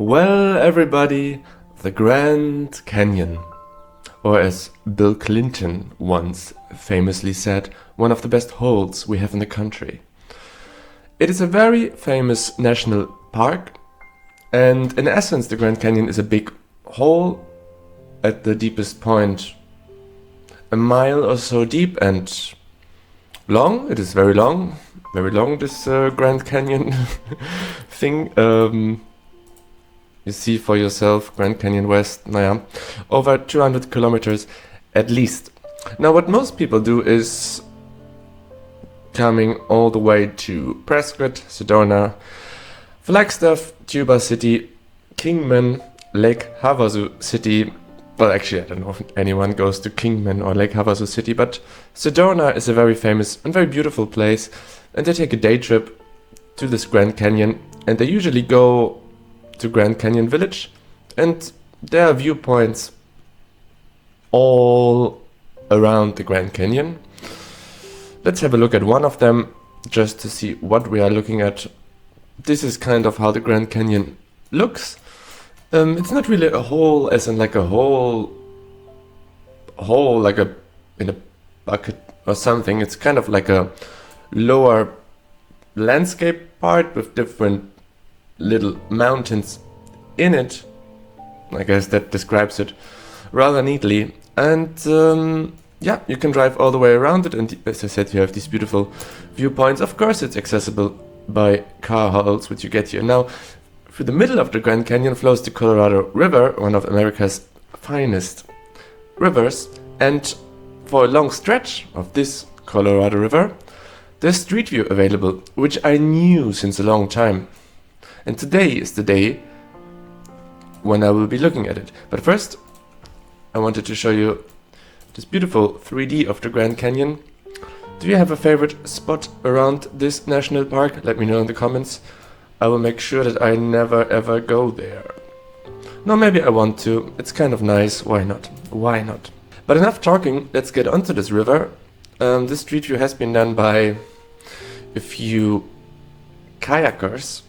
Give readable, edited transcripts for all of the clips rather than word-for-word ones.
Well, everybody, the Grand Canyon, or as Bill Clinton once famously said, one of the best holes we have in the country. It is a very famous national park, and in essence, the Grand Canyon is a big hole at the deepest point, a mile or so deep and long. It is very long, this Grand Canyon thing. You see for yourself, Grand Canyon West, over 200 kilometers at least. Now, what most people do is coming all the way to Prescott, Sedona, Flagstaff, Tuba City, Kingman, Lake Havasu City. Well, actually, I don't know if anyone goes to Kingman or Lake Havasu City, but Sedona is a very famous and very beautiful place, and they take a day trip to this Grand Canyon, and they usually go to Grand Canyon Village, and there are viewpoints all around the Grand Canyon. Let's have a look at one of them just to see what we are looking at. This is kind of how the Grand Canyon looks. It's not really a hole as in like a hole like a in a bucket or something. It's kind of like a lower landscape part with different little mountains in it. I guess that describes it rather neatly. And yeah, you can drive all the way around it, and as I said, you have these beautiful viewpoints. Of course, it's accessible by car hauls, which you get here. Now, through the middle of the Grand Canyon flows the Colorado River, one of America's finest rivers, and for a long stretch of this Colorado River, there's Street View available, which I knew since a long time. And today is the day when I will be looking at it. But first, I wanted to show you this beautiful 3D of the Grand Canyon. Do you have a favorite spot around this national park? Let me know in the comments. I will make sure that I never ever go there. No, maybe I want to. It's kind of nice. Why not? Why not? But enough talking. Let's get onto this river. This street view has been done by a few kayakers.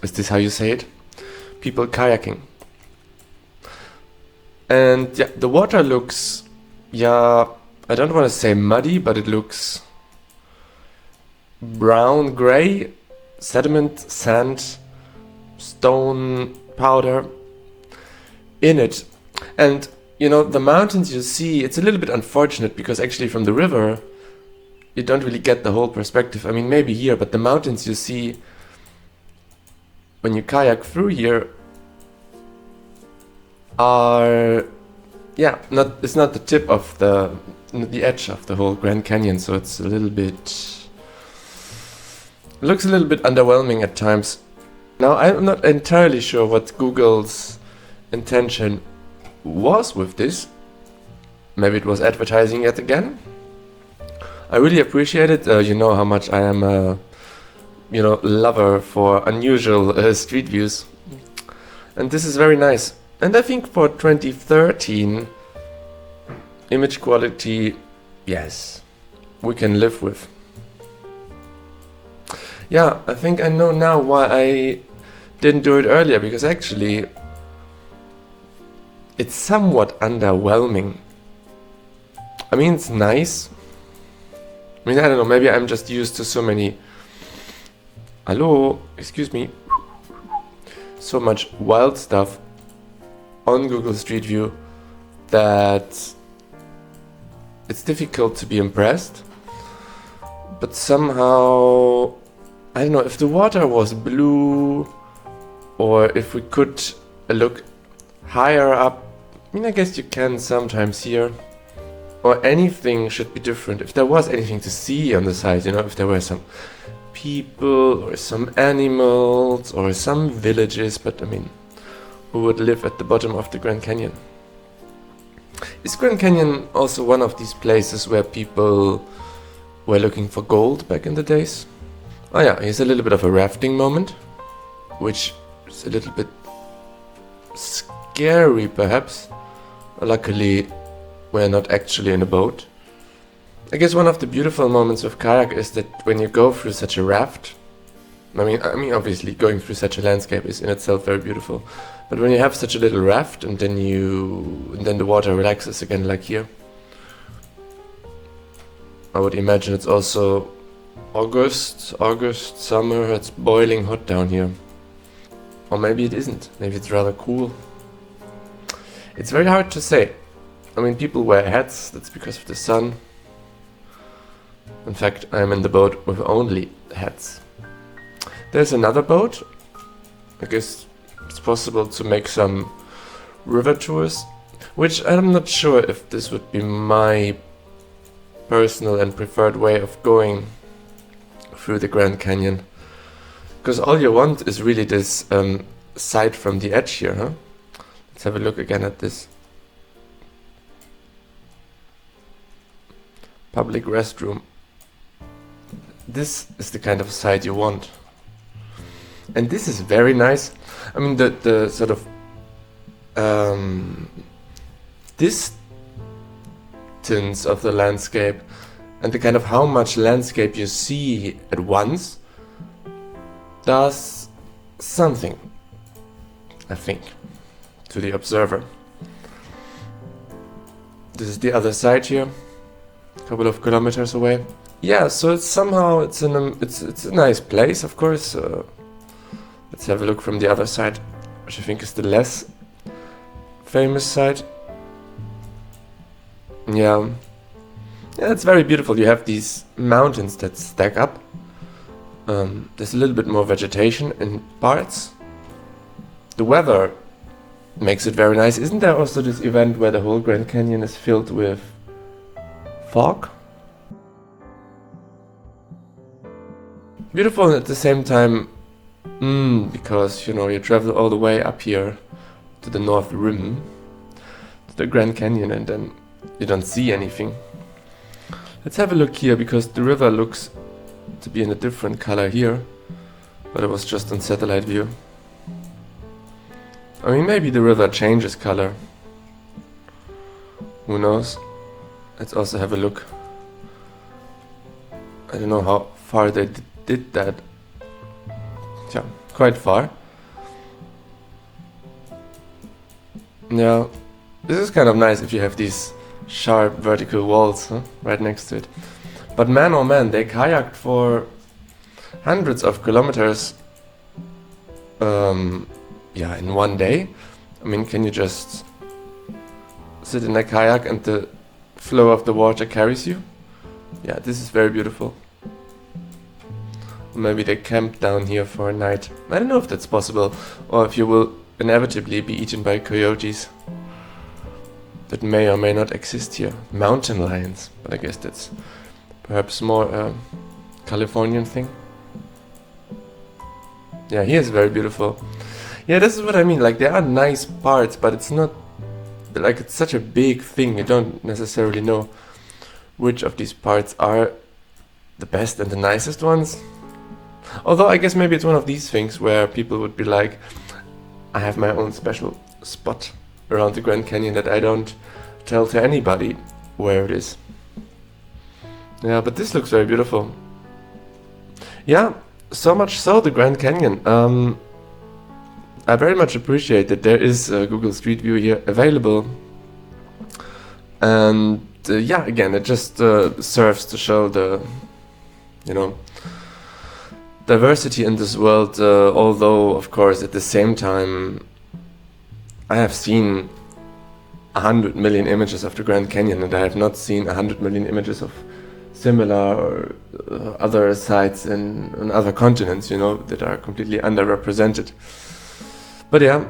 Is this how you say it? People kayaking. And yeah, the water looks, I don't want to say muddy, but it looks brown, gray, sediment, sand, stone, powder in it. And you know, the mountains you see, it's a little bit unfortunate because actually from the river, you don't really get the whole perspective. I mean, maybe here, but the mountains you see when you kayak through here are, it's not the tip of the edge of the whole Grand Canyon, so it's looks a little bit underwhelming at times. Now, I'm not entirely sure what Google's intention was with this. Maybe it was advertising yet again. I really appreciate it. You know how much I am a lover for unusual street views, and this is very nice. And I think for 2013, image quality, yes, we can live with. Yeah, I think I know now why I didn't do it earlier, because actually it's somewhat underwhelming. I mean, it's nice. I mean, I don't know, maybe I'm just used to so many so much wild stuff on Google Street View that it's difficult to be impressed. But somehow, I don't know, if the water was blue or if we could look higher up, I mean, I guess you can sometimes here, or anything should be different. If there was anything to see on the side, if there were some people or some animals or some villages, but I mean, who would live at the bottom of the Grand Canyon? Is Grand Canyon also one of these places where people were looking for gold back in the days? Oh yeah, here's a little bit of a rafting moment, which is a little bit scary perhaps. Luckily, we're not actually in a boat. I guess one of the beautiful moments of kayak is that when you go through such a raft, I mean, obviously, going through such a landscape is in itself very beautiful. But when you have such a little raft, and then the water relaxes again, like here, I would imagine it's also August, summer. It's boiling hot down here, or maybe it isn't. Maybe it's rather cool. It's very hard to say. I mean, people wear hats. That's because of the sun. In fact, I'm in the boat with only hats. There's another boat. I guess it's possible to make some river tours, which I'm not sure if this would be my personal and preferred way of going through the Grand Canyon. Because all you want is really this sight from the edge here, huh? Let's have a look again at this. Public restroom. This is the kind of sight you want. And this is very nice. I mean, the sort of distance of the landscape and the kind of how much landscape you see at once does something, I think, to the observer. This is the other side here, a couple of kilometers away. Yeah, so it's somehow it's a nice place, of course. Let's have a look from the other side, which I think is the less famous side. Yeah, it's very beautiful. You have these mountains that stack up. There's a little bit more vegetation in parts. The weather makes it very nice. Isn't there also this event where the whole Grand Canyon is filled with fog? Beautiful, and at the same time, because you travel all the way up here to the north rim, to the Grand Canyon, and then you don't see anything. Let's have a look here, because the river looks to be in a different color here, but it was just on satellite view. I mean, maybe the river changes color. Who knows? Let's also have a look. I don't know how far they did that. Yeah, quite far. Yeah, this is kind of nice if you have these sharp vertical walls, huh, right next to it. But man, oh man, they kayaked for hundreds of kilometers. Yeah, in one day. I mean, can you just sit in a kayak and the flow of the water carries you? Yeah, this is very beautiful. Maybe they camped down here for a night. I don't know if that's possible, or if you will inevitably be eaten by coyotes that may or may not exist here. Mountain lions, but I guess that's perhaps more a Californian thing. Yeah, here's very beautiful. Yeah, this is what I mean, like there are nice parts, but it's not, like it's such a big thing, you don't necessarily know which of these parts are the best and the nicest ones. Although I guess maybe it's one of these things where people would be like, I have my own special spot around the Grand Canyon that I don't tell to anybody where it is. Yeah, but this looks very beautiful. Yeah, so much so the Grand Canyon. I very much appreciate that there is a Google Street View here available. And yeah, again, it just serves to show the, diversity in this world, although, of course, at the same time, I have seen 100 million images of the Grand Canyon, and I have not seen 100 million images of similar or other sites on other continents, that are completely underrepresented. But yeah,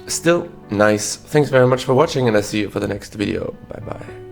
still nice. Thanks very much for watching, and I see you for the next video. Bye bye.